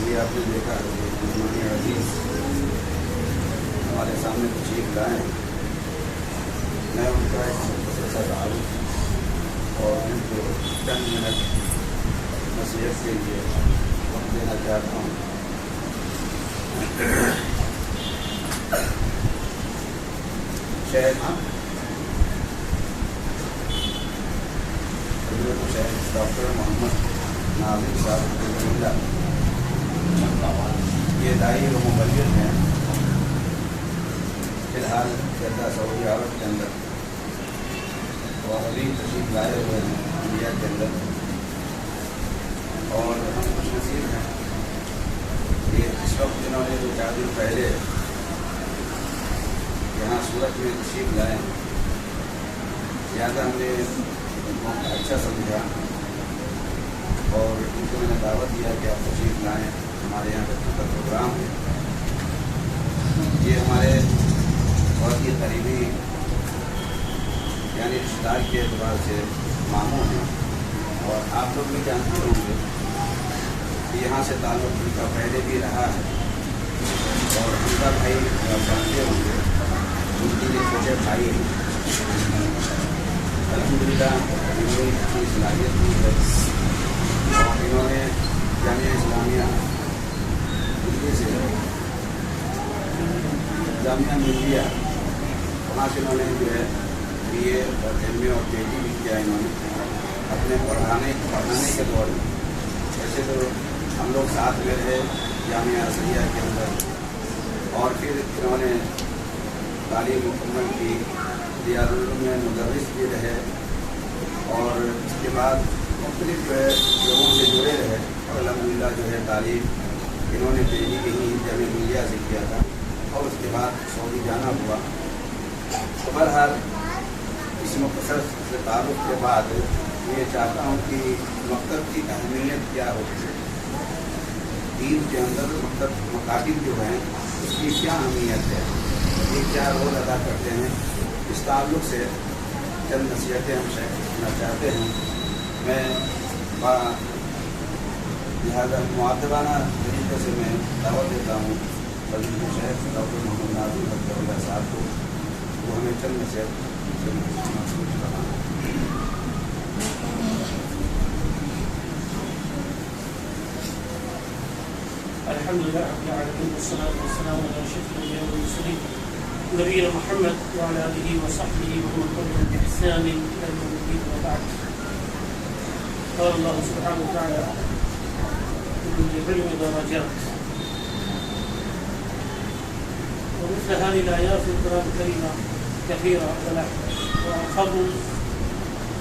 یہ آپ نے دیکھا ہے کہ مہمان عزیز ہمارے سامنے تشریف لائے ہیں. میں ان کا ایک مختصر تعارف اور ان کو چند منٹ نصیحت کے لیے وقت دینا چاہتا ہوں. شیخ ڈاکٹر محمد ناظر صاحب یہ داعی و مبلغ ہیں. فی الحال جدہ سعودی عرب کے اندر اور ابھی تشریف لائے ہوئے ہیں انڈیا کے اندر. اور ہم خوش نصیب ہیں کہ اس وقت جنہوں نے 2-4 دن پہلے یہاں سورت میں تشریف لائے ہیں. لہٰذا ہم نے موقع اچھا سمجھا اور ان کو میں نے دعوت دیا کہ آپ تشریف لائیں. ہمارے یہاں بچوں کا پروگرام ہے. یہ ہمارے بہت ہی قریبی یعنی رشتہ دار کے اعتبار سے ماموں ہیں اور آپ لوگ بھی جانتے ہوں گے کہ یہاں سے تعلق ان کا پہلے بھی رہا ہے. اور ان کا بھائی جانتے ہوں گے ان کے لیے چھوٹے بھائی ہیں. الحمدللہ انہوں نے اپنی صلاحیت دی ہے اور انہوں نے جامعہ اسلامیہ دلی سے جامعہ ملیہ وہاں سے انہوں نے جو ہے BA اور MA اور PhD بھی کیا. انہوں نے اپنے پڑھانے کے دور میں ویسے تو ہم لوگ ساتھ میں رہے جامعہ اسلیہ کے اندر اور پھر انہوں نے تعلیم مکمل کی. ریاض میں مدرس بھی رہے اور اس کے بعد مختلف جو ہے لوگوں سے جڑے رہے اور الحمدللہ جو ہے تعلیم انہوں نے PhD کہیں جامعہ ملیہ سے کیا تھا اور اس کے بعد سعودی جانا ہوا. تو بہرحال اس مختصر سے تعارف کے بعد میں یہ چاہتا ہوں کہ مکتب کی اہمیت کیا ہوتی ہے, دین کے اندر مکاتب جو ہیں اس کی کیا اہمیت ہے, یہ کیا رول ادا کرتے ہیں. اس تعلق سے چند نصیحتیں ہم شیخ کرنا چاہتے ہیں. میں لہٰذا معدبانہ طریقے سے میں دعوت دیتا ہوں فضیلت شیخ ڈاکٹر محمد ناظر صاحب کو وہ ہمیں چند نصیحت الحمدللہ رب العالمین والصلاة والسلام علی اشرف الانبیاء والمرسلین نبینا محمد وعلى آلہ وصحبہ ومن تبعهم بإحسان إلى يوم الدين وبعد. قال الله سبحانه وتعالى للعلم درجات ومثل هذه الآيات في القرآن الكريم كثيرة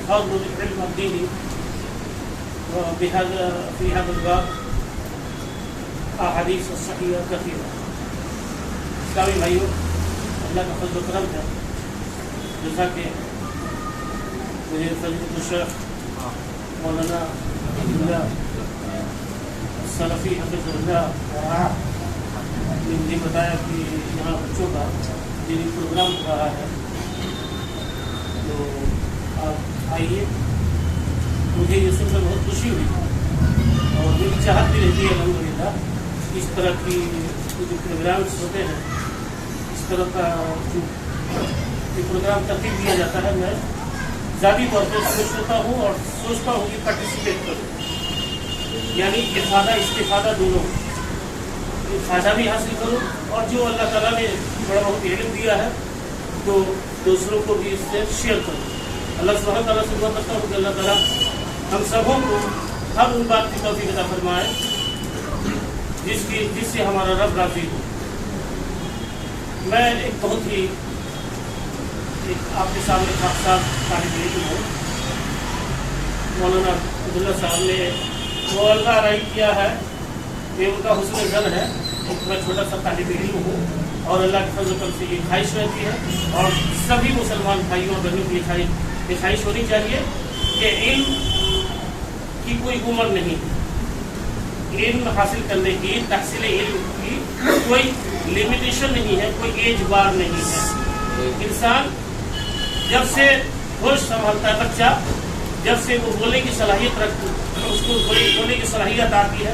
وفضل العلم الديني. وبهذا في هذا الباب احادیث صحیحہ کثیرہ. اسلامی بھائیوں, اللہ کا فضل و کرم ہے جیسا کہ مجھے فضیلت الشیخ مولانا عبداللہ السلفی حفظہ اللہ نے مجھے بتایا کہ یہاں بچوں کا دینی پروگرام ہو رہا ہے تو آپ آئیے. مجھے یہ سن کر بہت خوشی ہوئی اور میری چاہت بھی رہتی ہے الحمدللہ اس طرح کی جو پروگرامس ہوتے ہیں, اس طرح کا جو پروگرام ترتیب دیا جاتا ہے, میں ذاتی طور پہ سوچتا ہوں اور سوچتا ہوں کہ پارٹیسپیٹ کروں, یعنی استفادہ دونوں, فائدہ بھی حاصل کروں اور جو اللہ تعالیٰ نے بڑا بہت علم دیا ہے تو دوسروں کو بھی اس سے شیئر کروں. اللہ سبحانہ تعالیٰ سے دعا کرتا ہوں کہ اللہ تعالیٰ ہم سبوں کو ہر ان بات کی توفیق عطا فرمائے جس سے ہمارا رب راضی ہو. میں ایک بہت ہی آپ کے سامنے خاص طالب علم ہوں. مولانا عبداللہ صاحب نے وہ اللہ رائی کیا ہے کہ ان کا حسن زن ہے. میں چھوٹا سا طالب علم ہوں اور اللہ کے فضل و کرم سے یہ خواہش رہتی ہے اور سبھی مسلمان بھائیوں اور بہنوں کی یہ خواہش ہونی چاہیے کہ علم کی کوئی عمر نہیں, علم حاصل کرنے کی, تحصیل علم کی کوئی لمیٹیشن نہیں ہے, کوئی ایج بار نہیں ہے. انسان جب سے ہوش سنبھالتا ہے, بچہ جب سے وہ بولنے کی صلاحیت رکھتا ہے, اس کو بولنے کی صلاحیت آتی ہے,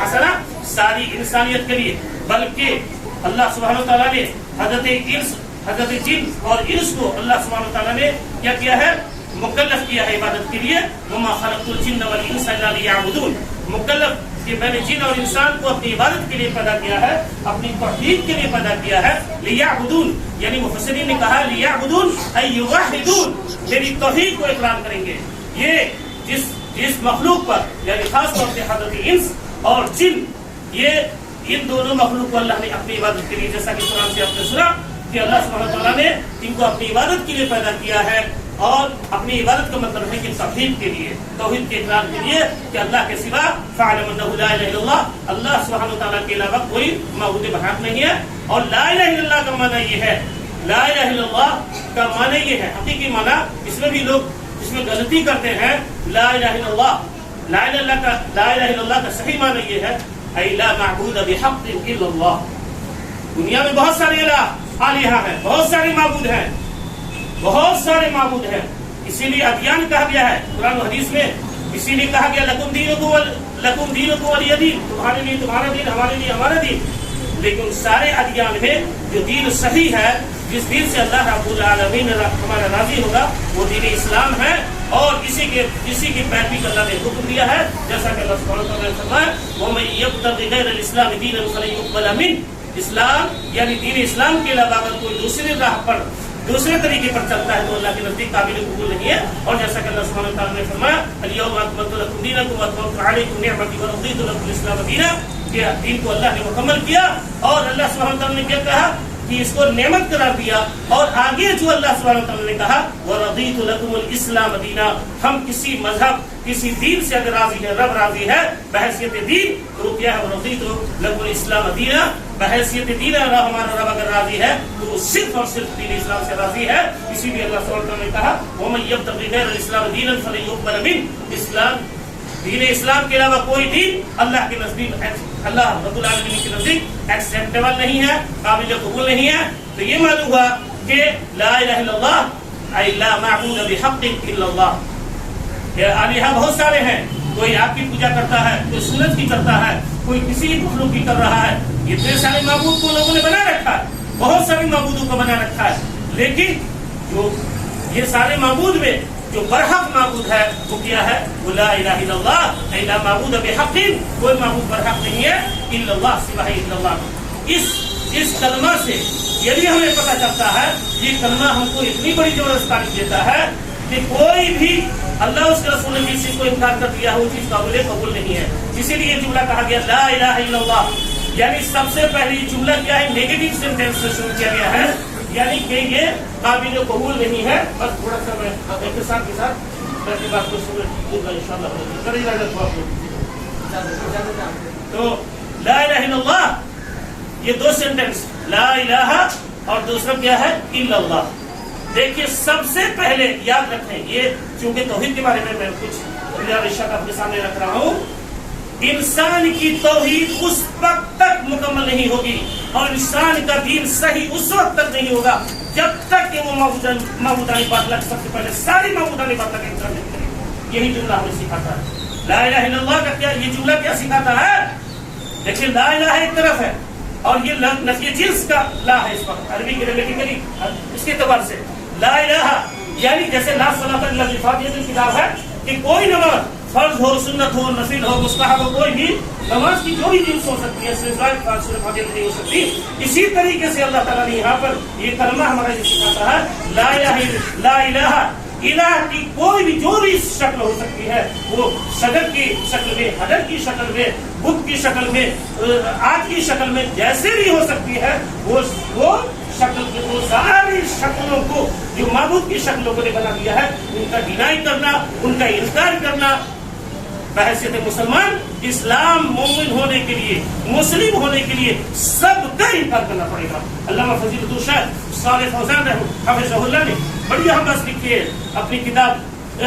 حسنہ، ساری انسانیت کے لیے، بلکہ اللہ سبحانہ تعالیٰ نے حضرت جن اور انس کو اللہ سبحانہ تعالیٰ نے کیا کیا ہے؟ مکلف کیا ہے عبادت کے لیے. وما خلقت الجن والانس الا لیعبدون، مکلف کہ میں نے جن اور انسان کو اپنی عبادت کے لیے پیدا کیا ہے، اپنی توحید کے لیے پیدا کیا ہے. لیعبدون یعنی مفسرین نے کہا لیعبدون ای یوحدون، میری توحید کو اقرار کریں گے. یہ جس مخلوق پر یعنی خاص طور سے حضرت انس اور جن، یہ ان دونوں مخلوق کو اللہ نے اپنی عبادت کے لیے، جیسا کہ قرآن سے آپ نے سنا کہ اللہ سبحانہ تعالیٰ نے ان کو اپنی عبادت کے لیے پیدا کیا ہے. اور اپنی عبادت کا مطلب ہے کہ توحید کے لیے، توحید کے اقرار کے لیے کہ اللہ کے سوا فاعلم انہ لا الہ الا اللہ، اللہ سبحانہ تعالیٰ کے علاوہ کوئی معبود بحق نہیں ہے. اور لا الہ الا اللہ کا معنی یہ ہے، لا الہ الا اللہ کا معنی یہ ہے، حقیقی معنی اس میں بھی لوگ اس میں غلطی کرتے ہیں. لا الہ الا اللہ، لا الہ الا اللہ کا صحیح معنی یہ ہے ای لا معبود بحق الا اللہ. دنیا میں بہت سارے الہ ہیں، بہت سارے معبود ہیں، بہت سارے معبود ہیں. اسی لیے ادیان کہا گیا ہے قرآن و حدیث میں، اسی لیے کہا گیا لکم دینکم ولی دین، تمہارے لیے تمہارا دین، ہمارے لیے ہمارا دین. لیکن سارے ادیان میں جو دین صحیح ہے، جس دین سے اللہ رب العالمین ہمارا راضی ہوگا، وہ دین اسلام ہے. اور اسی کی پیروی کا اللہ نے حکم دیا ہے، جیسا کہ اللہ سبحانہ وتعالیٰ نے فرمایا وَمَن يَبْتَغِ غَيْرَ الْإِسْلَامِ دِينًا فَلَن يُقْبَلَ مِنْهُ. اسلام یعنی دین اسلام کے علاوہ اگر کوئی دوسری راہ پر، دوسرے طریقے پر چلتا ہے تو اللہ کے نزدیک قابل قبول نہیں ہے. اور جیسا کہ اللہ سبحانہ وتعالیٰ نے فرمایا اليوم اکملت لکم دینکم واتممت علیکم نعمتی ورضیت لکم الاسلام دینا، کہ دین کو اللہ نے مکمل کیا. اور اللہ سبحانہ وتعالیٰ نے کیا کہا کہ اس کو نعمت قرار دیا. اور آگے جو اللہ سبحانہ وتعالیٰ نے کہا ورضیت لکم الاسلام دینا، ہم کسی مذہب کسی دین سے اگر راضی ہے، رب راضی ہے بحیثیت دین، تو کیا ہے ورضیت لکم الاسلام دینا، بحیثیت دین ہمارا رب اگر راضی ہے تو وہ صرف اور صرف دین اسلام سے راضی ہے. اسی لیے اللہ سبحانہ وتعالیٰ نے کہا وَمَن يَبْتَغِ غَيْرَ الْإِسْلَامِ دِينًا فَلَن يُقْبَلَ مِنْهُ. اسلام دین اسلام کے علاوہ کوئی دین اللہ کے نزدیک، اللہ رب العالمین کے نزدیک ایکسیپٹیبل نہیں ہے، قابل قبول نہیں ہے. تو یہ معلوم ہوا کہ لا الہ الا اللہ ای لا معبود بحق الا اللہ. الہ بہت سارے ہیں، کوئی آپ کی پوجا کرتا ہے، کوئی سنت کی کرتا ہے، کوئی کسی مخلوق کی کر رہا ہے. اتنے سارے معبود کو لوگوں نے بنا رکھا ہے، بہت سارے معبودوں کو بنا رکھا ہے. لیکن جو یہ سارے معبود میں جو برحق معبود ہے وہ کیا ہے؟ وہ لا الہ الا اللہ ای لا معبود بحق، کوئی معبود برحق نہیں ہے الا اللہ، سوائے الا اللہ. اس کلمہ سے یہ بھی ہمیں پتہ چلتا ہے، یہ کلمہ ہم کو اتنی بڑی زبردست دیتا ہے کہ کوئی بھی اللہ اس کے رسول نے جس چیز کو انکار کر دیا ہے وہ چیز قابل قبول نہیں ہے. اسی لیے یہ جملہ کہا گیا لا الہ الا اللہ، یعنی سب سے پہلی جملہ کیا ہے؟ نیگیٹو سینٹینس سے شروع کیا گیا ہے، یعنی کہ یہ قابل قبول نہیں ہے. بس تھوڑا سا میں اختصار کے ساتھ کی بات کو سنوں انشاءاللہ. تو لا الہ الا اللہ یہ دو سینٹینس، لا الہ اور دوسرا کیا ہے؟ الا اللہ. دیکھیے سب سے پہلے یاد رکھیں، یہ چونکہ توحید کے بارے میں کچھ ارشاد آپ کے سامنے رکھ رہا ہوں، انسان کی توحید اس وقت تک مکمل نہیں ہوگی اور انسان کا دین صحیح اس وقت تک نہیں ہوگا جب تک کہ وہ معبودانی باطلہ سب سے پہلے ساری معبودانی باطلہ کا انکار نہیں کرے. یہی جملہ ہمیں سکھاتا ہے. لا الہ الا اللہ کا کیا یہ جملہ کیا سکھاتا ہے؟ دیکھیے لا الہ ایک طرف ہے اور یہ نفی جنس کا لا ہے اس وقت عربی گرامٹیکلی اس کے اعتبار سے. لا الہ یعنی جیسے لا صلاۃ الا بالفاتحہ کی کتاب ہے کہ کوئی نماز فرض ہو، سنت ہو، نفل ہو، مستحب ہو، کوئی بھی نماز کی جو بھی جنس ہو سکتی ہے سوائے سورۃ فاتحہ نہیں ہو سکتی. اسی طریقے سے اللہ تعالیٰ نے یہاں پر یہ کلمہ ہمارا یہ سکھاتا ہے لا الہ الہ کی کوئی بھی جو بھی شکل ہو سکتی ہے، وہ شجر کی شکل میں، حجر کی شکل میں، بت کی شکل میں، آگ کی شکل میں، جیسے بھی ہو سکتی ہے وہ شکل کے وہ ساری شکلوں کو جو معبود کی شکلوں کو نے بنا دیا ہے ان کا ڈینائی کرنا، ان کا انکار کرنا. بحیثیت مسلمان اسلام مومن ہونے کے لیے، مسلم ہونے کے لیے سب کا انکار کرنا پڑے گا. علامہ فضیلۃ الشیخ صالح فوزان حفظہ اللہ نے بڑی اہم بات لکھی ہے اپنی کتاب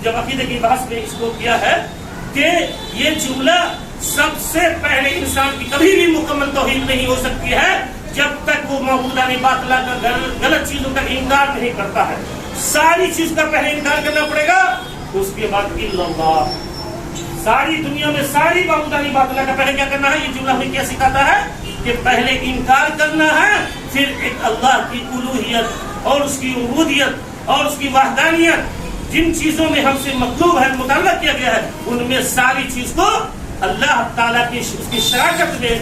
جب عقیدے کی بحث میں اس کو کیا ہے کہ یہ جملہ سب سے پہلے انسان کی کبھی بھی مکمل توحید نہیں ہو سکتی ہے جب تک وہ معبودانی باطلہ کا غلط چیزوں کا انکار نہیں کرتا ہے. ساری چیز کا پہلے انکار کرنا پڑے گا، اس کے بعد الا اللہ، ساری دنیا میں ساری باودانی بات اللہ کا پہلے کیا کرنا ہے؟ یہ جملہ ہمیں کیا سکھاتا ہے کہ پہلے انکار کرنا ہے، پھر ایک اللہ کی الوہیت اور اس کی عبودیت اور اس کی وحدانیت، جن چیزوں میں ہم سے مطلوب ہے، مطالبہ کیا گیا ہے، ان میں ساری چیز کو اللہ تعالیٰ کی اس کی شراکت میں،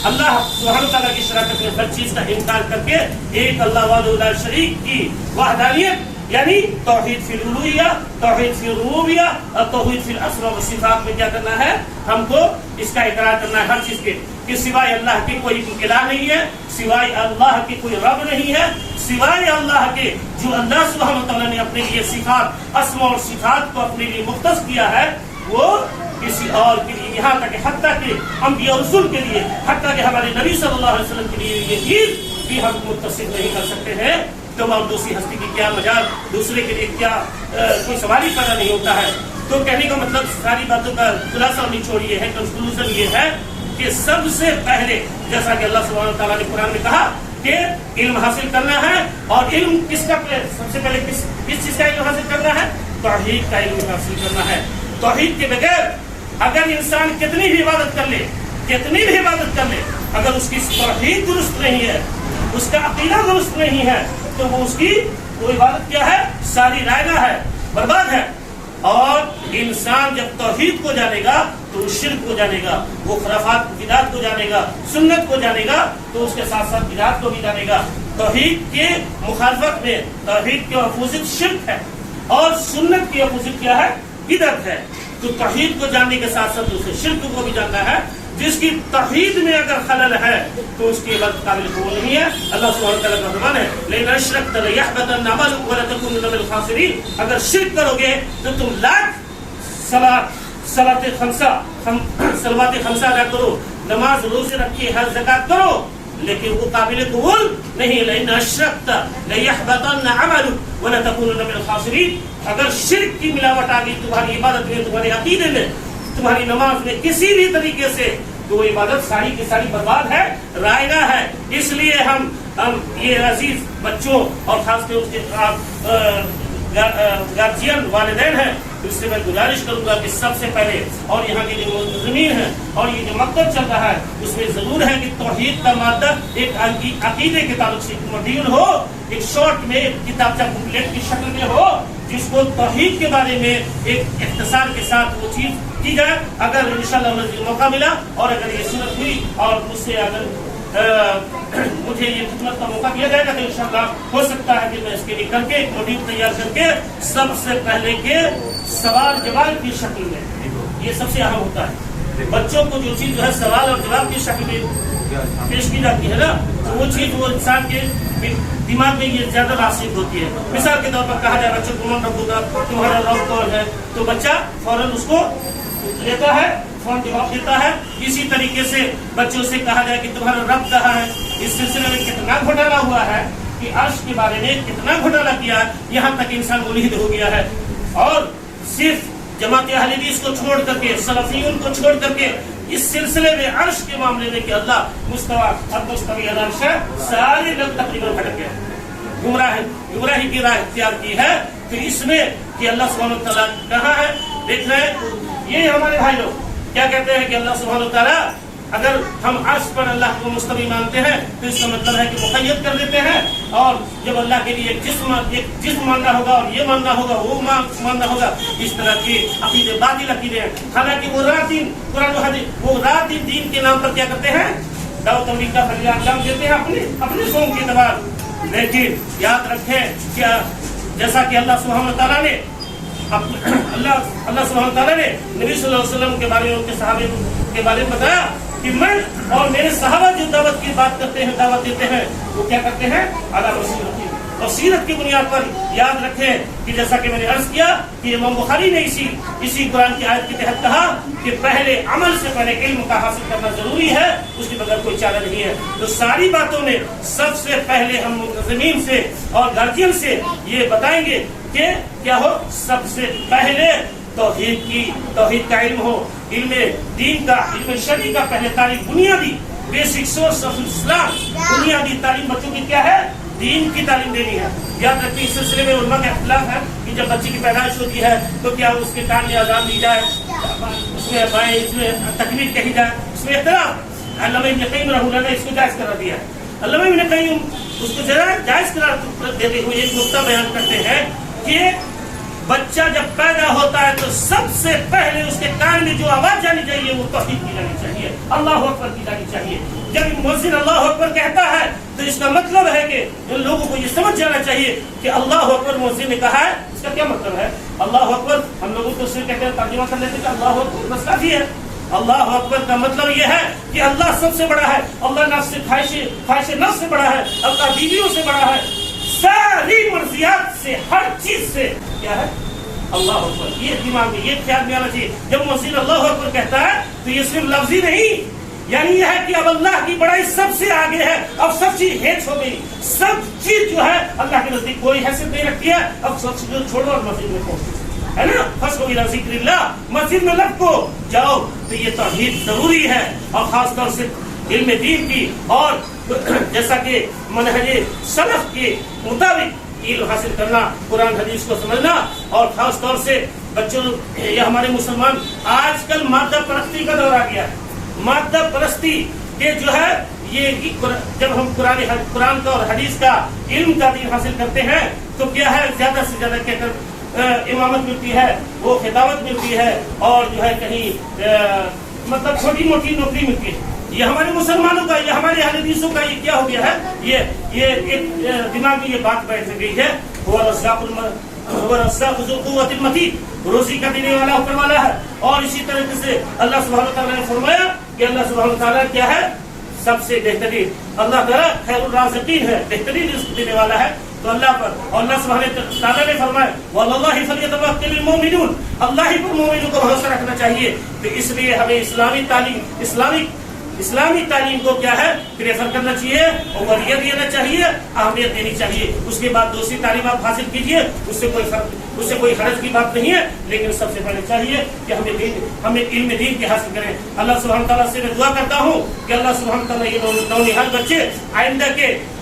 اللہ سبحانہ تعالیٰ کی شراکت میں ہر چیز کا انکار کر کے ایک اللہ وحدہ لا شریک کی وحدانیت، یعنی توحید فی الالوہیہ، توحید فی الربوبیہ اور توحید فی الاسماء و صفات میں کیا کرنا ہے؟ ہم کو اس کا اقرار کرنا ہے ہر چیز کے، کہ سوائے اللہ کے کوئی الہ نہیں ہے، سوائے اللہ کے کوئی رب نہیں ہے، سوائے اللہ کے جو اللہ سبحانہ تعالیٰ نے اپنے لیے صفات، اسماء اور صفات کو اپنے لیے مختص کیا ہے، وہ کسی اور کے لیے، یہاں تک کہ حتیٰ کہ انبیاء اور رسول کے لیے، حتیٰ کہ ہمارے نبی صلی اللہ علیہ وسلم کے لیے یہ چیز بھی ہم متصف نہیں کر سکتے ہیں، تو ہم دوسری ہستی کی کیا مجال، دوسرے کے لیے کیا کوئی سوال ہی پیدا نہیں ہوتا ہے۔ تو کہنے کا مطلب ساری باتوں کا خلاصہ اور نچوڑ یہ ہے، کنکلوژن یہ ہے کہ سب سے پہلے جیسا کہ اللہ سبحانہ تعالیٰ نے قرآن میں کہا کہ علم حاصل کرنا ہے، اور علم کس کا سب سے پہلے کس چیز کا علم حاصل کرنا ہے؟ توحید کا علم حاصل کرنا ہے۔ توحید کے بغیر اگر انسان کتنی بھی عبادت کر لے، کتنی بھی عبادت کر لے، اگر اس کی توحید درست نہیں ہے، اس کا عقیدہ درست نہیں ہے، تو وہ اس کی وہ عبادت کیا ہے؟ ساری رائگاں ہے، برباد ہے۔ اور انسان جب توحید کو جانے گا تو وہ شرک کو جانے گا، وہ خرافات بدعت کو جانے گا، سنت کو جانے گا، تو اس کے ساتھ ساتھ بدعت کو بھی جانے گا۔ توحید کے مخالفت میں توحید کے اپوزٹ شرک ہے، اور سنت کی اپوزٹ کیا ہے؟ بدعت ہے۔ تو توحید کو جاننے کے ساتھ ساتھ اسے شرک کو بھی جاننا ہے۔ جس کی توحید میں اگر خلل ہے تو اس کی عبادت قابل قبول نہیں ہے۔ اللہ سبحانہ تعالیٰ کا فرمان ہے لئن اشرکت لیحبطن عملک ولتکونن من الخاسرین، اگر شرک کرو گے تو تم لاکھ صلوات خمسہ ادا کرو، نماز روزے رکھیے، حج زکات کرو، لیکن وہ قابل قبول نہیں۔ لئن اشرکت لیحبطن عملک ولتکونن من الخاسرین، اگر شرک کی ملاوٹ آ گئی تمہاری عبادت میں، تمہارے عقیدے میں، تمہاری نماز میں کسی بھی طریقے سے، تو وہ عبادت ساری کی ساری برباد ہے، رائگاں ہے۔ اس لیے ہم یہ عزیز بچوں اور خاص طور سے گارجین والدین ہیں، اس سے میں گزارش کروں گا کہ سب سے پہلے، اور یہاں کی جو منتظمین ہیں اور یہ جو مکتب چل رہا ہے، اس میں ضرور ہے کہ توحید کا مادہ ایک عقیدے کے تعلق سے ماڈیول ہو، ایک شارٹ میں ایک کتابچہ بکلیٹ کی شکل میں ہو، جس کو توحید کے بارے میں ایک اختصار کے ساتھ وہ چیز کی جائے۔ اگر انشاءاللہ موقع ملا اور اگر یہ صورت ہوئی اور مجھ سے اگر مجھے یہ خدمت کا موقع دیا جائے گا تو انشاءاللہ ہو سکتا ہے کہ میں اس کے لیے کر کے ایک موڈیول تیار کر کے سب سے پہلے کے سوال جواب کی شکل میں، یہ سب سے اہم ہوتا ہے۔ بچوں کو جو چیز جو ہے سوال اور جواب کی شکل میں پیش کی جاتی ہے نا، تو وہ چیز وہ انسان کے دماغ میں یہ زیادہ راسخ ہوتی ہے۔ مثال کے طور پر کہا جائے بچوں کو من ربک، تمہارا رب کون ہے، تو بچہ فوراً اس کو لیتا ہے، فوراً جواب دیتا ہے۔ اسی طریقے سے بچوں سے کہا جائے کہ تمہارا رب کہاں ہے، اس سلسلے میں کتنا گھوٹالا ہوا ہے، کہ عرش کے بارے میں کتنا گھوٹالا کیا ہے، یہاں تک انسان ملحد ہو گیا ہے۔ اور صرف جماعت اہل حدیث کو چھوڑ کر کے، سلفیون کو چھوڑ کر کے، اس سلسلے میں عرش کے معاملے میں کہ اللہ مستوی علی العرش ہے، سارے لوگ تقریباً بھٹک گئے، گمراہی کی راہ اختیار کی ہے۔ پھر اس میں کہ اللہ سبحانہ وتعالیٰ کہاں ہے، دیکھ رہے ہیں یہ ہمارے بھائی لوگ کیا کہتے ہیں کہ اللہ سبحانہ وتعالیٰ، اگر ہم عرش پر اللہ کو مستوی مانتے ہیں تو اس کا مطلب ہے کہ مقید کر دیتے ہیں، اور جب اللہ کے لیے ایک جسم ماننا ہوگا اور یہ ماننا ہوگا، وہ ماننا ہوگا، اس طرح کے عقیدے باطل عقیدے ہیں۔ حالانکہ وہ رات دن قرآن و حدیث، وہ رات دین کے نام پر کیا کرتے ہیں، دعوت تبلیغ کا فریضہ انجام دیتے ہیں اپنے قوم کے اعتبار۔ لیکن یاد رکھیں کیا جیسا کہ اللہ سبحانہ تعالیٰ نے اللہ سبحانہ تعالیٰ نے نبی صلی اللہ علیہ وسلم کے بارے میں، ان کے صحابہ کے بارے میں بتایا کہ میں اور میرے صحابہ جو دعوت کی بات کرتے ہیں، دعوت دیتے ہیں، وہ کیا کرتے ہیں، اعلیٰ بصیرت کی بنیاد پر۔ یاد رکھیں کہ جیسا کہ میں نے عرض کیا کہ امام بخاری نے اسی قرآن کی آیت کے تحت کہا کہ پہلے عمل سے پہلے علم کا حاصل کرنا ضروری ہے، اس کے بغیر کوئی چارہ نہیں ہے۔ تو ساری باتوں میں سب سے پہلے ہم منتظمین سے اور گارجین سے یہ بتائیں گے کہ کیا ہو، سب سے پہلے توحید کا علم ہو، علم دین کا، علم شرعی کا پہلے تعلیم، بنیادی بیسک سورس آف اسلام، بنیادی تعلیم بچوں کی کیا ہے، دین کی تعلیم دینی ہے. یاد رکھیں اس سلسلے میں علماء کا اختلاف ہے کہ جب بچے کی پیدائش ہوتی ہے تو کیا اس کے کان میں اذان دی جائے, اس میں بائیں, اس میں تکبیر کہی جائے, اس میں اختلاف. علامہ ابن قیم رحمہ اللہ نے اس کو جائز قرار دیا. علامہ ابن قیم اس کو جائز قرار دیتے ہوئے ایک نقطہ بیان کرتے ہیں کہ بچہ جب پیدا ہوتا ہے تو سب سے پہلے اس کے کان میں جو آواز جانی چاہیے وہ توحید کی جانی چاہیے, اللہ اکبر کی جانی چاہیے. جب مؤذن اللہ اکبر کہتا ہے تو اس کا مطلب ہے کہ ان لوگوں کو یہ سمجھ جانا چاہیے کہ اللہ اکبر مؤذن نے کہا ہے, اس کا کیا مطلب ہے. اللہ اکبر ہم لوگوں کو صرف کہتے ہیں, ترجمہ کر لیتے ہیں کہ اللہ اکبر بس کافی ہے. اللہ اکبر کا مطلب یہ ہے کہ اللہ سب سے بڑا ہے, اللہ نفس سے خواہش نفس سے بڑا ہے, اللہ بیویوں سے بڑا ہے, ساری مرضیات سے, ہر چیز سے کیا ہے اللہ اکبر. یہ دماغ میں, یہ خیال میں آنا چاہیے. جب مؤذن اللہ اکبر کہتا ہے تو یہ صرف لفظی نہیں, یعنی یہ ہے کہ اب اللہ کی بڑائی سب سے آگے ہے, اب سب چیز ہیچ ہو گئی, سب چیز جو ہے اللہ کے نزدیک کوئی حیثیت نہیں رکھتی ہے. اب سب چیز چھوڑو اور مسجد میں پہنچو, ہے نا, فسقوا الی ذکر اللہ, مسجد میں لگ کو جاؤ. تو یہ توحید ضروری ہے, اور خاص طور سے علم دین کی, اور جیسا کہ منہج سلف کے مطابق علم حاصل کرنا, قرآن حدیث کو سمجھنا, اور خاص طور سے بچوں, یہ ہمارے مسلمان آج کل مادہ پرستی کا دور آ گیا ہے. مادہ پرستی کے جو ہے یہ جب ہم قرآن کا اور حدیث کا علم کا دین حاصل کرتے ہیں تو کیا ہے زیادہ سے زیادہ کہہ کر امامت ملتی ہے, وہ خطابت ملتی ہے, اور جو ہے کہیں مطلب چھوٹی موٹی نوکری ملتی ہے. یہ ہمارے مسلمانوں کا, یہ ہمارے اہل حدیثوں کا یہ کیا ہو گیا ہے, یہ ایک دماغ میں یہ بات بیٹھ گئی ہے. وہ رزاق ذو القوۃ المتین, روزی کا دینے والا اوپر والا ہے. اور اسی طریقے سے اللہ سبحانہ تعالیٰ نے فرمایا کہ اللہ سبحانہ تعالیٰ کیا ہے سب سے بہترین, اللہ تعالیٰ خیر الرازقین ہے, بہترین رزق دینے والا ہے. تو اللہ پر, اور اللہ سبحانہ تعالیٰ نے فرمایا وَعَلَى اللَّهِ فَلْيَتَوَكَّلِ الْمُؤْمِنُونَ, اللہ ہی پر مومنوں کو بھروسہ رکھنا چاہیے. تو اس لیے ہمیں اسلامی تعلیم کو کیا ہے پریفر کرنا چاہیے, اولویت دینا چاہیے, اہمیت دینی چاہیے. اس کے بعد دوسری تعلیم آپ حاصل کیجیے, اس سے کوئی حرج کی بات نہیں ہے, لیکن سب سے پہلے چاہیے کہ ہمیں علم دین کی حاصل کریں. اللہ سبحانہ تعالیٰ سے میں دعا کرتا ہوں کہ اللہ سبحانہ تعالیٰ یہ نونہال بچے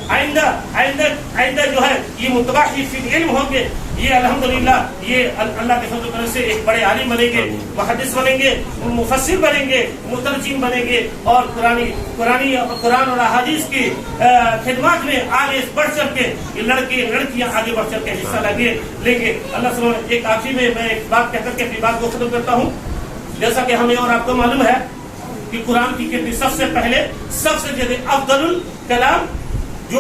آئندہ جو ہے یہ متباحث فی علم ہوں گے, یہ الحمدللہ یہ اللہ کے فضل و کرم سے ایک بڑے عالم بنیں گے, محدث بنیں گے, مفسر بنیں گے, مترجم بنیں گے, اور قرآن اور احادیث کی خدمات میں آگے بڑھ چل کے لڑکے لڑکیاں آگے بڑھ چل کے حصہ لیں گے. اللہ سبحانہ. ایک آخری میں ایک بات کہہ کر کے اپنی بات کو ختم کرتا ہوں. جیسا کہ ہمیں اور آپ کو معلوم ہے کہ قرآن کی کتنی سب سے پہلے سب سے زیادہ افضل الکلام جو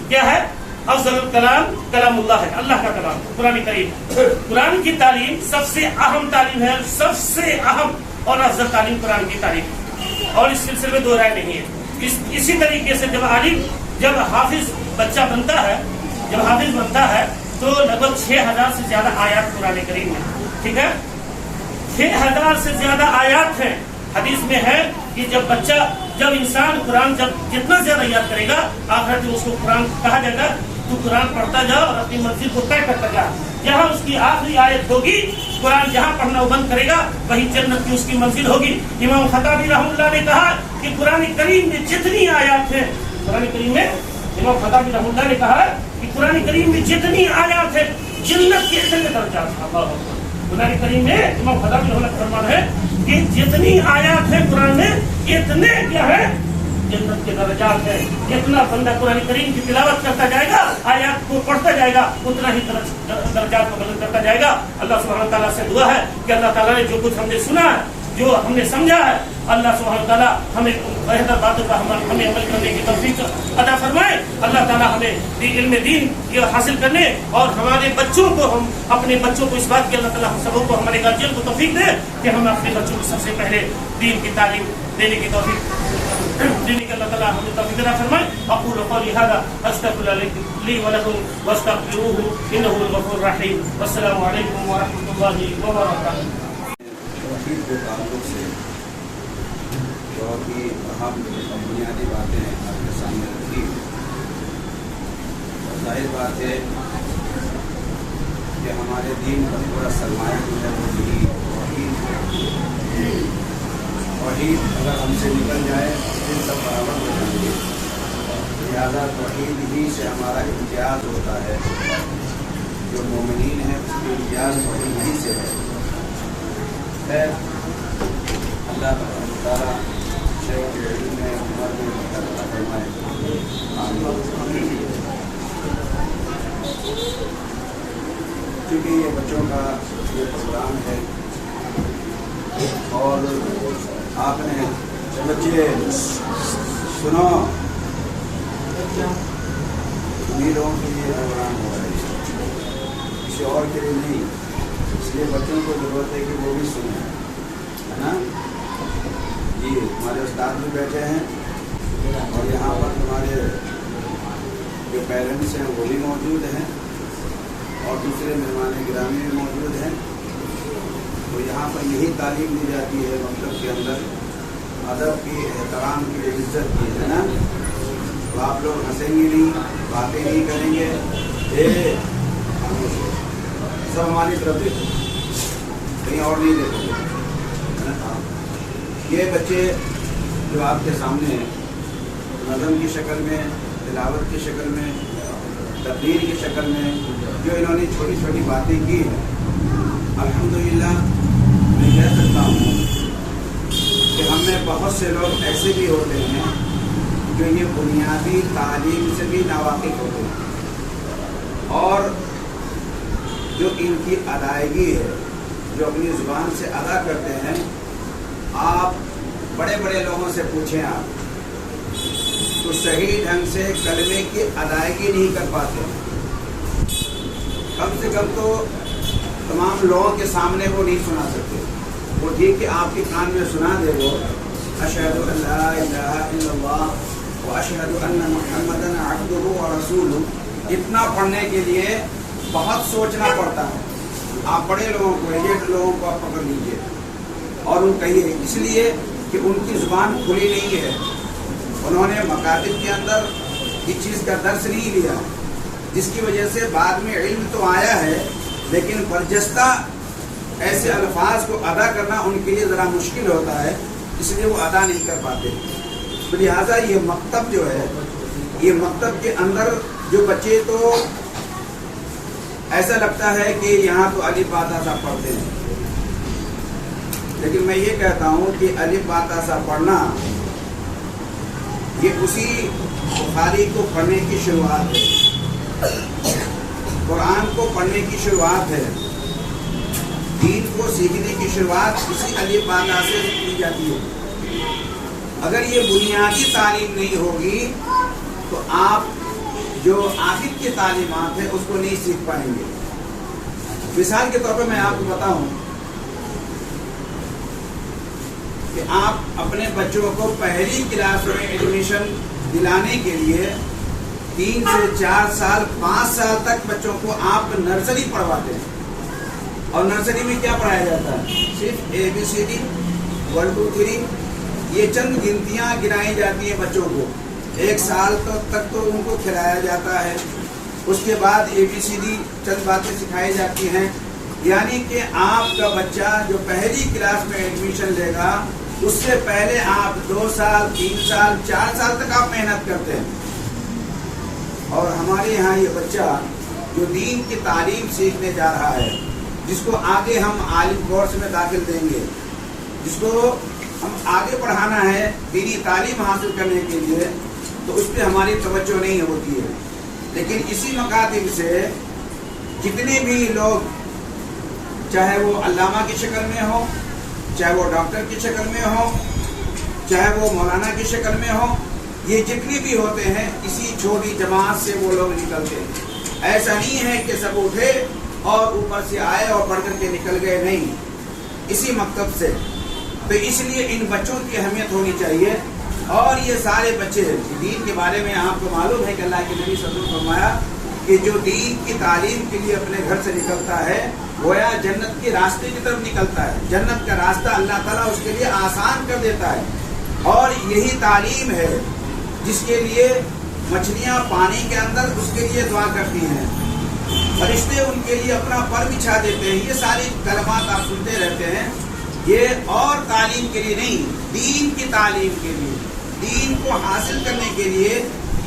کیا ہے, افضل الکلام کلام اللہ ہے, اللہ کا کلام قرآن کریم. قرآن کی تعلیم سب سے اہم تعلیم ہے, سب سے اہم اور افضل تعلیم قرآن کی تعلیم, اور اس سلسلے میں دو رائے نہیں ہے. اسی طریقے سے جب حافظ بچہ بنتا ہے تو لگ بھگ 6000 سے زیادہ آیات قرآن کریم میں, ٹھیک ہے, 6000 سے زیادہ آیات ہیں. حدیث میں ہے کہ جب انسان قرآن جتنا زیادہ یاد کرے گا, آخرت میں اس کو قرآن کہا جائے گا تو قرآن پڑھتا جا اور اپنی منزل کو طے کرتا جا. جہاں اس کی آخری آیت ہوگی, قرآن جہاں پڑھنا وہ بند کرے گا وہی جنت کی اس کی منزل ہوگی. امام خطابی رحمہ اللہ نے کہا کہ قرآن کریم میں جتنی آیات ہیں, قرآن کریم میں امام خطابی رحمہ اللہ نے کہا کہ قرآن کریم میں جتنی آیات ہیں جنت کے اتنے درجات. قرآن کریم میں امام خطابی رحمہ اللہ کا فرمان ہے کہ جتنی آیات ہیں قرآن میں اتنے کیا ہے جنت کے درجات ہیں. جتنا بندہ قرآن کریم کی تلاوت کرتا جائے گا, آیات کو پڑھتا جائے گا, اتنا ہی درجات کو بلند کرتا جائے گا. اللہ سبحانہ تعالیٰ سے دعا ہے کہ اللہ تعالیٰ نے جو کچھ ہم نے سنا ہے, جو ہم نے سمجھا ہے, اللہ سبحانہ تعالیٰ ہمیں بہتر باتوں کا ہمیں عمل کرنے کی توفیق عطا فرمائے. اللہ تعالیٰ ہمیں علم دین حاصل کرنے اور ہمارے بچوں کو, ہم اپنے بچوں کو اس بات کی اللہ تعالیٰ ہم سبوں کو, ہمارے گارجین کو توفیق دے کہ ہم اپنے بچوں کو سب سے پہلے دین کی تعلیم دینے کی اللہ تعالیٰ ہمیں توفیق عطا فرمائے. اقول قولی هذا استغفر الله لي ولكم واستغفروه انه هو الغفور الرحيم. والسلام علیکم ورحمۃ اللہ وبرکاتہ. توحید کے تعلق سے بہت ہی اہم بنیادی باتیں آپ کے سامنے رکھی. ظاہر بات ہے کہ ہمارے دین کا پورا سرمایہ جو ہے وہ توحید اگر ہم سے نکل جائے پھر سب برابر ہو جائیں گے. لہٰذا توحید ہی سے ہمارا امتیاز ہوتا ہے. جو مومنین ہیں اس کے امتیاز توحید ہی سے ہے. خیر اللہ تعالیٰ شیخ کے علم میں عمر میں برکت فرمائے. چونکہ یہ بچوں کا یہ پروگرام ہے اور آپ نے بچے سنو انہیں لوگوں کے لیے پروگرام ہو رہا ہے, کسی اور کے لیے نہیں. اس لیے بچوں کو ضرورت ہے کہ وہ بھی سنیں, ہے نا جی. ہمارے استاد بھی بیٹھے ہیں اور یہاں پر ہمارے جو پیرنٹس ہیں وہ بھی موجود ہیں اور دوسرے مہمان گرامی بھی موجود ہیں. تو یہاں پر یہی تعلیم دی جاتی ہے مکتب کے اندر, ادب کی, احترام کی, عزت کی, ہے نا. تو آپ لوگ ہنسیں گے نہیں, باتیں نہیں کریں گے, سب ہماری طرف دیکھو, کہیں اور نہیں دیکھو. یہ بچے جو آپ کے سامنے نظم کی شکل میں, تلاوت کی شکل میں, تقریر کی شکل میں جو انہوں نے چھوٹی چھوٹی باتیں کی ہیں, الحمدللہ میں کہہ سکتا ہوں کہ ہم میں بہت سے لوگ ایسے بھی ہوتے ہیں جو یہ بنیادی تعلیم سے بھی ناواقف ہوتے ہیں اور جو ان کی ادائیگی ہے, جو اپنی زبان سے ادا کرتے ہیں. آپ بڑے بڑے لوگوں سے پوچھیں آپ تو صحیح ڈھنگ سے کلمے کی ادائیگی نہیں کر پاتے. کم سے کم تو تمام لوگوں کے سامنے وہ نہیں سنا سکتے. وہ ٹھیک کہ آپ کے کان میں سنا دے وہ اشہد ان لا الہ الا اللہ واشہد ان محمدا عبدہ ورسولہ, اتنا پڑھنے کے لیے بہت سوچنا پڑتا ہے. آپ بڑے لوگوں کو, ایجنٹ لوگوں کو آپ پکڑ لیجیے اور ان کہیے, اس لیے کہ ان کی زبان کھلی نہیں ہے, انہوں نے مکاتب کے اندر اس چیز کا درس نہیں لیا, جس کی وجہ سے بعد میں علم تو آیا ہے لیکن برجستہ ایسے الفاظ کو ادا کرنا ان کے لیے ذرا مشکل ہوتا ہے, اس لیے وہ ادا نہیں کر پاتے. تو لہٰذا یہ مکتب جو ہے, یہ مکتب کے اندر جو بچے تو ایسا لگتا ہے کہ یہاں تو الف با تا سا پڑھتے ہیں, لیکن میں یہ کہتا ہوں کہ الف با تا سا پڑھنا یہ اسی بخاری کو پڑھنے کی شروعات ہے, قرآن کو پڑھنے کی شروعات ہے, دین کو سیکھنے کی شروعات اسی الف با تا سے کی جاتی ہے. اگر یہ بنیادی تعلیم نہیں ہوگی تو آپ جو آخر کی تعلیمات ہیں اس کو نہیں سیکھ پائیں گے. مثال کے طور پہ میں آپ کو بتاؤں کہ آپ اپنے بچوں کو پہلی کلاس میں ایڈمیشن دلانے کے لیے 3 سے 4 سال 5 سال تک بچوں کو آپ نرسری پڑھواتے ہیں. اور نرسری میں کیا پڑھایا جاتا ہے؟ صرف ABCD 1 2 3 یہ چند گنتیاں گنائی جاتی ہیں بچوں کو. 1 سال تک تو ان کو کھلایا جاتا ہے, اس کے بعد ABCD چند باتیں سکھائی جاتی ہیں. یعنی کہ آپ کا بچہ جو پہلی کلاس میں ایڈمیشن لے گا اس سے پہلے آپ 2 سال 3 سال 4 سال تک آپ محنت کرتے ہیں. اور ہمارے یہاں یہ بچہ جو دین کی تعلیم سیکھنے جا رہا ہے, جس کو آگے ہم عالم کورس میں داخل دیں گے, جس کو ہم آگے پڑھانا ہے دینی تعلیم حاصل کرنے کے لیے, تو اس پہ ہماری توجہ نہیں ہوتی ہے. لیکن اسی مکاتب سے جتنے بھی لوگ, چاہے وہ علامہ کی شکل میں ہو, چاہے وہ ڈاکٹر کی شکل میں ہو, چاہے وہ مولانا کی شکل میں ہو, یہ جتنے بھی ہوتے ہیں اسی چھوٹی جماعت سے وہ لوگ نکلتے ہیں. ایسا نہیں ہے کہ سب اٹھے اور اوپر سے آئے اور پڑھ کر کے نکل گئے, نہیں, اسی مکتب سے. تو اس لیے ان بچوں کی اہمیت ہونی چاہیے. اور یہ سارے بچے دین کے بارے میں آپ کو معلوم ہے کہ اللہ کے نبی صلی اللہ علیہ وسلم نے فرمایا کہ جو دین کی تعلیم کے لیے اپنے گھر سے نکلتا ہے گویا جنت کے راستے کی طرف نکلتا ہے. جنت کا راستہ اللہ تعالیٰ اس کے لیے آسان کر دیتا ہے. اور یہی تعلیم ہے جس کے لیے مچھلیاں پانی کے اندر اس کے لیے دعا کرتی ہیں, فرشتے ان کے لیے اپنا پر بچھا دیتے ہیں. یہ ساری کلمات آپ سنتے رہتے ہیں. یہ اور تعلیم کے لیے نہیں, دین کی تعلیم کے لیے, دین کو حاصل کرنے کے لیے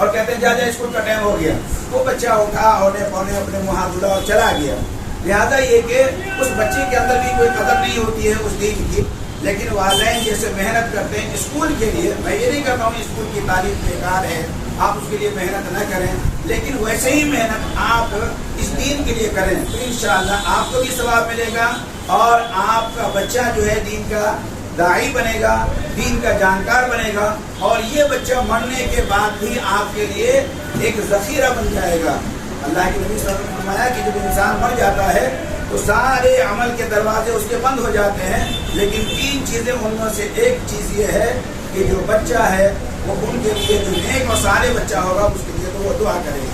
اور کہتے ہیں جا اسکول کا ٹائم ہو گیا، وہ بچہ اٹھا اونے پونے اپنے منہ ہاتھ دھلا اور چلا گیا. لہٰذا یہ کہ اس بچے کے اندر بھی کوئی قدر نہیں ہوتی ہے اس دین کی. لیکن والدین جیسے محنت کرتے ہیں اسکول کے لیے، میں یہ نہیں کہتا ہوں اسکول کی تعلیم بیکار ہے، آپ اس کے لیے محنت نہ کریں، لیکن ویسے ہی محنت آپ اس دین کے لیے کریں تو انشاءاللہ آپ کو بھی ثواب ملے گا اور آپ کا بچہ جو ہے دین کا داعی بنے گا، دین کا جانکار بنے گا، اور یہ بچہ مرنے کے بعد بھی آپ کے لیے ایک ذخیرہ بن جائے گا. اللہ کے نبی صلی اللہ علیہ وسلم نے فرمایا کہ جب انسان مر جاتا ہے تو سارے عمل کے دروازے اس کے بند ہو جاتے ہیں، لیکن 3 چیزیں ان میں سے ایک چیز یہ ہے کہ جو بچہ ہے وہ ان کے لیے جو نیک اور سارے بچہ ہوگا اس کے لیے تو وہ دعا کرے گا.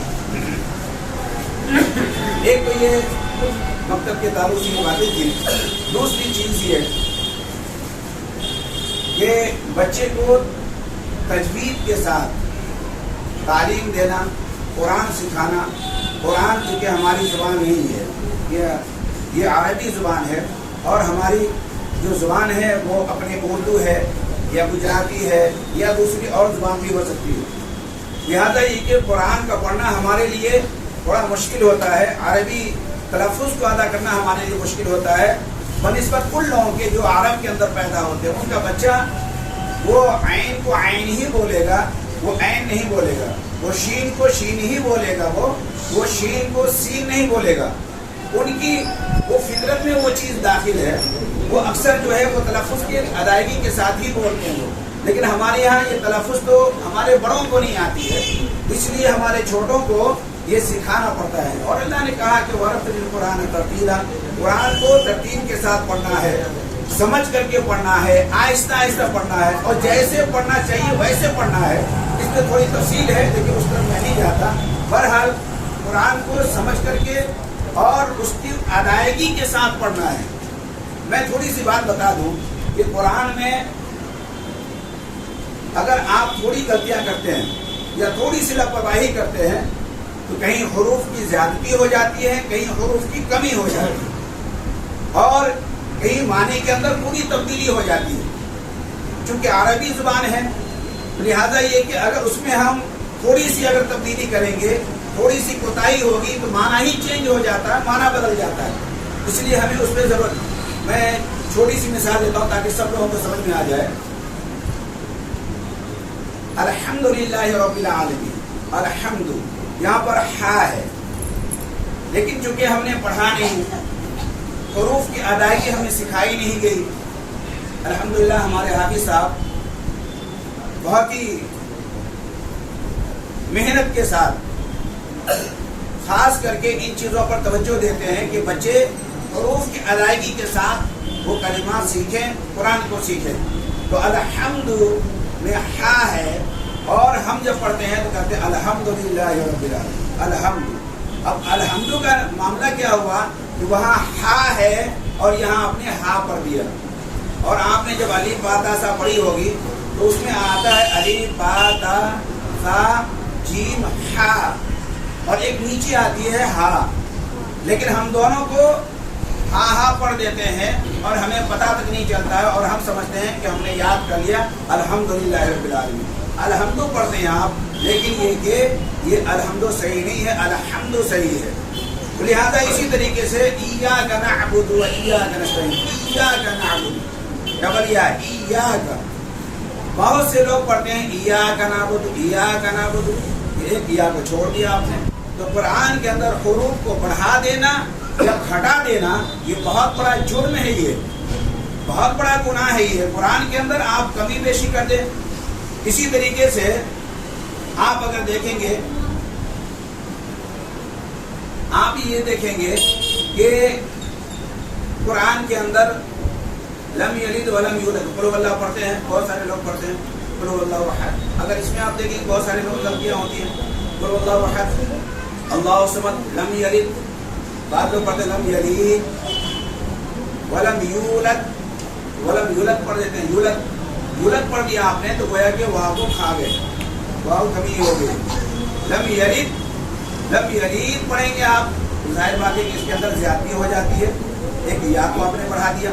ایک تو یہ مکتب کے تعلق سے باتیں تھی. دوسری چیز یہ کہ بچے کو تجوید کے ساتھ تعلیم دینا، قرآن سکھانا. قرآن چونکہ ہماری زبان نہیں ہے، یہ عربی زبان ہے، اور ہماری جو زبان ہے وہ اپنے اردو ہے یا گجراتی ہے یا دوسری اور زبان بھی ہو سکتی ہے. لہٰذا یہ کہ قرآن کا پڑھنا ہمارے لیے بڑا مشکل ہوتا ہے، عربی تلفظ کو ادا کرنا ہمارے لیے مشکل ہوتا ہے بنسبت ان لوگوں کے جو عرب کے اندر پیدا ہوتے ہیں. ان کا بچہ وہ عین کو عین ہی بولے گا، وہ عین نہیں بولے گا. وہ شین کو شین ہی بولے گا، وہ شین کو سین نہیں بولے گا. ان کی وہ فطرت میں وہ چیز داخل ہے. وہ اکثر جو ہے وہ تلفظ کی ادائیگی کے ساتھ ہی بولتے ہیں. لیکن ہمارے یہاں یہ تلفظ تو ہمارے بڑوں کو نہیں آتی ہے، اس لیے ہمارے چھوٹوں کو یہ سکھانا پڑتا ہے. اور اللہ نے کہا کہ وَرَتِّلِ الْقُرْآنَ تَرْتِيلًا، قرآن کو ترتیب کے ساتھ پڑھنا ہے، سمجھ کر کے پڑھنا ہے، آہستہ آہستہ پڑھنا ہے، اور جیسے پڑھنا چاہیے ویسے پڑھنا ہے. اس میں تھوڑی تفصیل ہے لیکن اس پر میں نہیں جاتا. بہرحال قرآن کو سمجھ کر کے اور اس کی ادائیگی کے ساتھ پڑھنا ہے. میں تھوڑی سی بات بتا دوں کہ قرآن میں اگر آپ تھوڑی غلطیاں کرتے ہیں یا تھوڑی سی لاپرواہی کرتے ہیں تو کہیں حروف کی زیادتی ہو جاتی ہے، کہیں حروف کی کمی ہو جاتی ہے، اور کہیں معنی کے اندر پوری تبدیلی ہو جاتی ہے. چونکہ عربی زبان ہے لہذا یہ کہ اگر اس میں ہم تھوڑی سی اگر تبدیلی کریں گے، تھوڑی سی کوتاہی ہوگی تو معنی ہی چینج ہو جاتا ہے، معنی بدل جاتا ہے. اس لیے ہمیں اس پہ ضرورت. میں چھوٹی سی مثال دیتا ہوں تاکہ سب لوگوں کو سمجھ میں آ جائے. الحمدللہ رب العالمین، الحمد یہاں پر ہا ہے، لیکن چونکہ ہم نے پڑھا نہیں، حروف کی ادائیگی ہمیں سکھائی نہیں گئی. الحمدللہ ہمارے حافظ صاحب بہت ہی محنت کے ساتھ خاص کر کے ان چیزوں پر توجہ دیتے ہیں کہ بچے حروف کی ادائیگی کے ساتھ وہ کلمات سیکھیں، قرآن کو سیکھیں. تو الحمد میں ہا ہے، اور ہم جب پڑھتے ہیں تو کہتے ہیں الحمدللہ رب العالمین. الحمد. اب الحمد کا معاملہ کیا ہوا کہ وہاں ہا ہے اور یہاں آپ نے ہا پڑھ دیا. اور آپ نے جب الف با تا سا پڑھی ہوگی تو اس میں آتا ہے الف با تا سا جیم ہا، اور ایک نیچے آتی ہے ہا. لیکن ہم دونوں کو ہا ہا پڑھ دیتے ہیں اور ہمیں پتہ تک نہیں چلتا ہے، اور ہم سمجھتے ہیں کہ ہم نے یاد کر لیا الحمدللہ رب العالمین. الحمد پڑھتے ہیں آپ، لیکن یہ کہ یہ الحمد صحیح نہیں ہے، الحمد صحیح ہے. لہذا اسی طریقے سے ایاک نعبد و ایاک نستعین، ایاک نعبد ڈبل یا ایاک. بہت سے لوگ پڑھتے ہیں ایاک نعبد ایاک نعبد، ایک یا کو چھوڑ دیا آپ نے. تو قرآن کے اندر حروف کو بڑھا دینا یا گھٹا دینا یہ بہت بڑا جرم ہے، یہ بہت بڑا گناہ ہے. یہ قرآن کے اندر آپ کمی بیشی کر دیں. اسی طریقے سے آپ اگر دیکھیں گے، آپ یہ دیکھیں گے کہ قرآن کے اندر لم یلد ولم یولد، قل هو اللہ پڑھتے ہیں، بہت سارے لوگ پڑھتے ہیں قل هو اللہ احد. اگر اس میں آپ دیکھیں بہت سارے لوگ غلطیاں ہوتی ہیں. قل هو اللہ احد، اللہ الصمد، لم یلد. بعض لوگ پڑھتے ہیں لم یلد ولم یولد، ولم یولد پڑھ دیتے ہیں یولد. یولد پڑھ دیا آپ نے تو گویا کہ واو کو کھا گئے، واو کمی ہو گئی. لم یلد، لم یلید پڑھیں گے آپ، ظاہر بات ہے کہ اس کے اندر زیادتی ہو جاتی ہے، ایک یا کو آپ نے پڑھا دیا.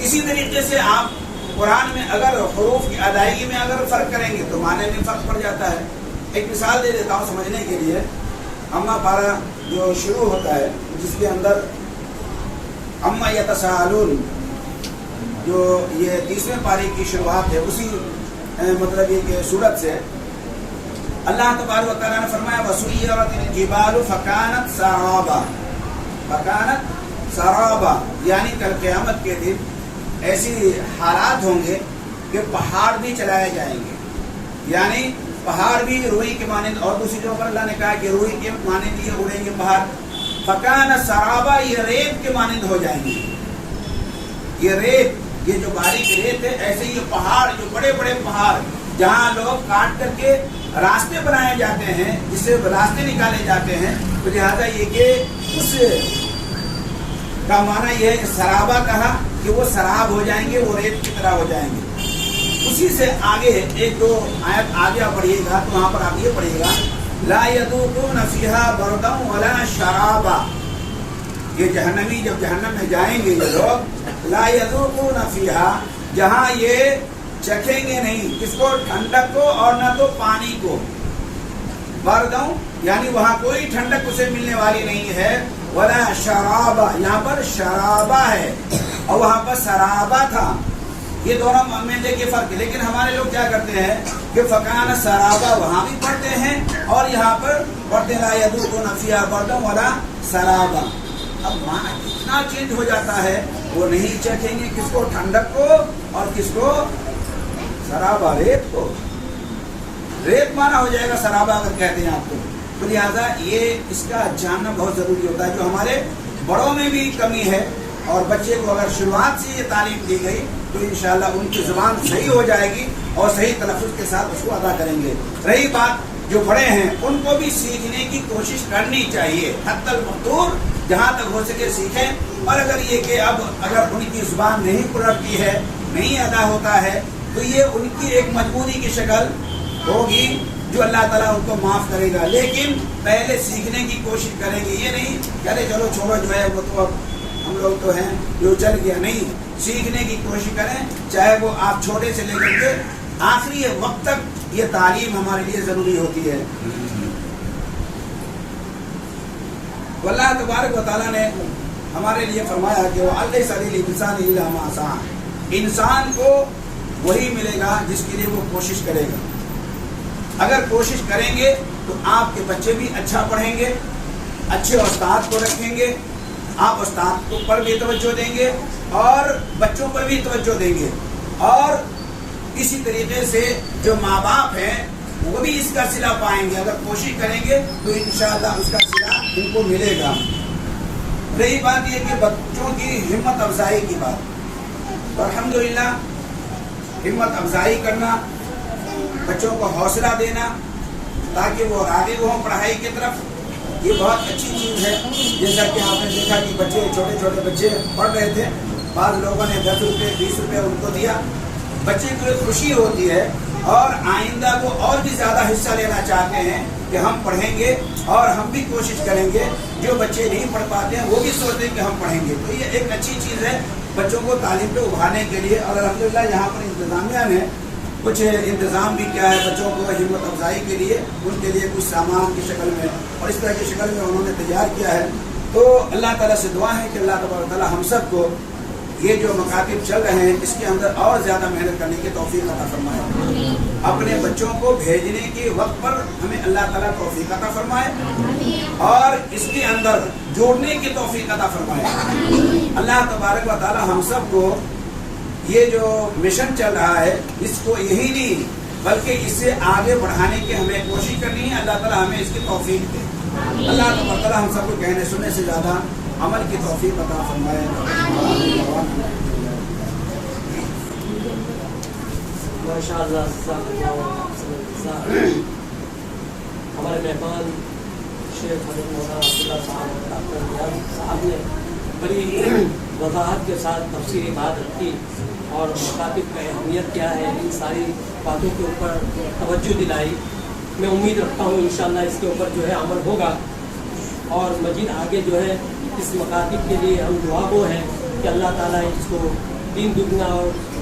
اسی طریقے سے آپ قرآن میں اگر حروف کی ادائیگی میں اگر فرق کریں گے تو معنی میں فرق پڑ جاتا ہے. ایک مثال دے دیتا ہوں سمجھنے کے لیے. اما پارا جو شروع ہوتا ہے جس کے اندر اما یتساءلون جو یہ 30ویں پارے کی شروعات ہے اسی مطلب یہ کہ سورت سے اللہ تبارک و تعالیٰ نے فرمایا وَسُيِّرَتِ الْجِبَالُ فَكَانَتْ سَرَابًا یعنی کل قیامت کے دن ایسی حالات ہوں گے کہ پہاڑ بھی چلائے جائیں گے. یعنی پہاڑ بھی روئی کے مانند, اور دوسری جگہ پر اللہ نے کہا کہ روئی کے مانند یہ اڑیں گے پہاڑ. فَكَانَتْ سَرَابًا یہ ریت کے مانند ہو جائیں گے. یہ ریت, یہ جو باریک ریت ہے, ایسے یہ پہاڑ جو بڑے بڑے پہاڑ جہاں لوگ کاٹ کر کے راستے بنائے جاتے ہیں, جس سے راستے نکالے جاتے ہیں, تو لہٰذا یہ کہ اس کا معنی یہ ہے سرابا کہا کہ وہ سراب ہو جائیں گے, وہ ریت کی طرح ہو جائیں گے. اسی سے آگے ایک دو آیت آگے پڑھیے گا تو وہاں پر آپ یہ پڑھیے گا لا يذوقون فيها بردا ولا شرابا. یہ جہنمی جب جہنم میں جائیں گے یہ لوگ, لا يذوقون فيها جہاں یہ چکھیں گے نہیں کس کو, ٹھنڈک کو اور نہ تو پانی کو. بردوں یعنی وہاں کوئی ٹھنڈک اسے ملنے والی نہیں ہے. ولا شرابا یہاں پر شرابا ہے اور وہاں پر سرابا تھا. یہ دونوں میں دیکھیے فرق ہے. لیکن ہمارے لوگ کیا کرتے ہیں کہ فکان سرابا وہاں بھی پڑھتے ہیں اور یہاں پر پڑھتے لا يذوقون فيها بردا ولا سرابا. اب معنی کتنا چینج ہو جاتا ہے. وہ نہیں چکھیں گے کس کو, ٹھنڈک کو, اور کس کو, سرابا ریت کو. ریت مانا ہو جائے گا سرابا اگر کہتے ہیں آپ کو. تو لہٰذا یہ اس کا جاننا بہت ضروری ہوتا ہے. جو ہمارے بڑوں میں بھی کمی ہے, اور بچے کو اگر شروعات سے یہ تعلیم دی گئی تو انشاءاللہ ان کی زبان صحیح ہو جائے گی اور صحیح تلفظ کے ساتھ اس کو ادا کریں گے. رہی بات جو بڑے ہیں ان کو بھی سیکھنے کی کوشش کرنی چاہیے, حتی المقدور جہاں تک ہو سکے سیکھیں. اور اگر یہ کہ اب اگر ان کی زبان نہیں پلٹتی ہے, نہیں ادا ہوتا ہے, تو یہ ان کی ایک مجبوری کی شکل ہوگی جو اللہ تعالیٰ ان کو معاف کرے گا. لیکن پہلے سیکھنے کی کوشش کریں گے. یہ نہیں کہ چلو چھوڑو جو ہے وہ تو اب ہم لوگ تو ہیں جو چل گیا. نہیں, سیکھنے کی کوشش کریں, چاہے وہ آپ چھوٹے سے لے کر کے آخری وقت تک یہ تعلیم ہمارے لیے ضروری ہوتی ہے. اللہ تبارک و تعالیٰ نے ہمارے لیے فرمایا کہ وہ اللہ صلی اللہ انسان کو وہی ملے گا جس کے لیے وہ کوشش کرے گا. اگر کوشش کریں گے تو آپ کے بچے بھی اچھا پڑھیں گے, اچھے استاد کو رکھیں گے, آپ استاد کو پر بھی توجہ دیں گے اور بچوں پر بھی توجہ دیں گے. اور اسی طریقے سے جو ماں باپ ہیں وہ بھی اس کا صلہ پائیں گے. اگر کوشش کریں گے تو انشاءاللہ اس کا صلہ ان کو ملے گا. رہی بات یہ کہ بچوں کی ہمت افزائی کی بات, تو الحمدللہ ہمت افزائی کرنا, بچوں کو حوصلہ دینا تاکہ وہ راغب ہوں پڑھائی کی طرف, یہ بہت اچھی چیز ہے. جیسا کہ آپ نے دیکھا کہ بچے چھوٹے چھوٹے بچے پڑھ رہے تھے, بعض لوگوں نے 10 روپے 20 روپے ان کو دیا. بچے کو ایک خوشی ہوتی ہے اور آئندہ کو اور بھی زیادہ حصہ لینا چاہتے ہیں کہ ہم پڑھیں گے اور ہم بھی کوشش کریں گے. جو بچے نہیں پڑھ پاتے ہیں وہ بھی سوچتے ہیں کہ ہم پڑھیں گے. تو یہ ایک اچھی چیز ہے بچوں کو تعلیم پہ ابھارنے کے لیے. اور الحمدللہ یہاں پر انتظامیہ نے کچھ انتظام بھی کیا ہے بچوں کو ہمت افزائی کے لیے. ان کے لیے کچھ سامان کی شکل میں اور اس طرح کی شکل میں انہوں نے تیار کیا ہے. تو اللہ تعالیٰ سے دعا ہے کہ اللہ تبارک و تعالیٰ ہم سب کو یہ جو مکاتب چل رہے ہیں اس کے اندر اور زیادہ محنت کرنے کی توفیق عطا فرمائے. اپنے بچوں کو بھیجنے کے وقت پر ہمیں اللہ تعالیٰ توفیق عطا فرمائے اور اس کے اندر جوڑنے کی توفیق عطا فرمائے. اللہ تبارک و تعالیٰ ہم سب کو یہ جو مشن چل رہا ہے اس کو یہی نہیں بلکہ اس سے آگے بڑھانے کی ہمیں کوشش کرنی ہے. اللہ تعالیٰ ہمیں اس کی توفیق دے. اللہ تبارک و تعالیٰ ہم سب کو کہنے سننے سے زیادہ عمل کی توفیق عطا فرمائے. ہمارے مہمان شیخ حضرت مولانا عبداللہ صاحب نے بڑی وضاحت کے ساتھ تفصیلی بات رکھی اور مکاتب کا اہمیت کیا ہے ان ساری باتوں کے اوپر توجہ دلائی. میں امید رکھتا ہوں انشاءاللہ اس کے اوپر جو ہے عمل ہوگا اور مزید آگے جو ہے اس مکاتب کے لیے ہم دعا گو ہیں کہ اللہ تعالیٰ اس کو دین دگنا اور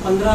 15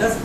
10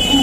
3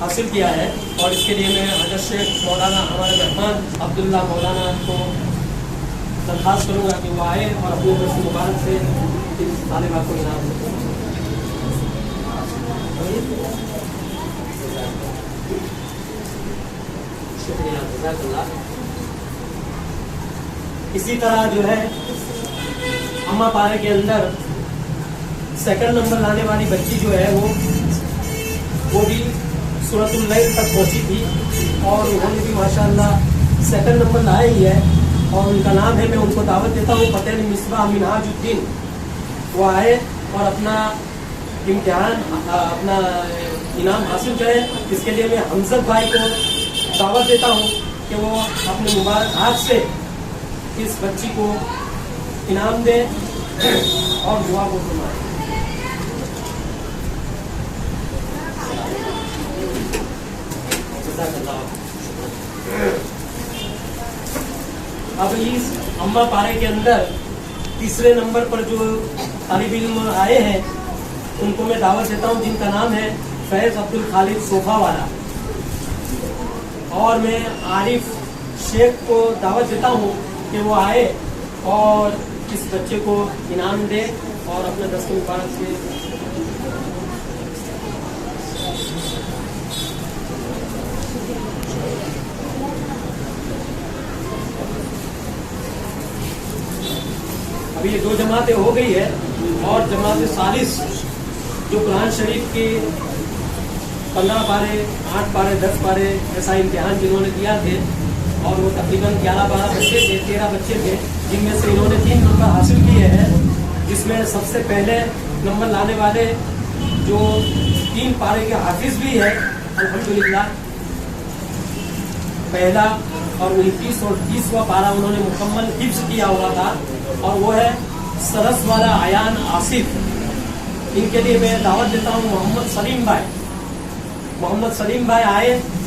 حاصل کیا ہے، اور اس کے لیے میں حضرت شیخ مولانا ہمارے مہمان عبداللہ مولانا کو درخواست کروں گا کہ وہ آئے اور اپنے درس مبارک سے اس طالبہ کو انعام دیں۔ شکریہ، جزاک اللہ۔ اسی طرح جو ہے اما پارے کے اندر سیکنڈ نمبر لانے والی بچی جو ہے وہ بھی سورۃ اللیل تک پہنچی تھی، اور انہوں نے بھی ماشاءاللہ سیکنڈ نمبر لایا ہی ہے، اور ان کا نام ہے، میں ان کو دعوت دیتا ہوں، فتح مصباح منہاج الدین۔ وہ آئے اور اپنا امتحان، اپنا انعام حاصل کریں۔ اس کے لیے میں حمزت بھائی کو دعوت دیتا ہوں کہ وہ اپنے مبارک ہاتھ سے اس بچی کو انعام دیں اور دعا کو فرمائیں۔ اب اس اما پارے کے اندر تیسرے نمبر پر جو طالب علم آئے ہیں ان کو میں دعوت دیتا ہوں، جن کا نام ہے فیض عبد الخالق صوفہ والا، اور میں عارف شیخ کو دعوت دیتا ہوں کہ وہ آئے اور اس بچے کو انعام دے اور اپنے دست مبارک سے ابھی یہ 2 جماعتیں ہو گئی ہے، اور جماعت ثالث جو قرآن شریف کی 15 پارے 8 پارے 10 پارے ایسا امتحان جنہوں نے دیا تھے، اور وہ تقریباً 11-12 بچے تھے، 13 بچے تھے، جن میں سے انہوں نے 3 نمبر حاصل کیے ہیں، جس میں سب سے پہلے نمبر لانے والے جو 3 پارے کے حافظ بھی ہے الحمدللہ، پہلا اور 29 اور 30واں پارہ انہوں نے مکمل حفظ کیا ہوا تھا، اور وہ ہے سرس والا عیان آصف۔ ان کے لیے میں دعوت دیتا ہوں محمد سلیم بھائی آئے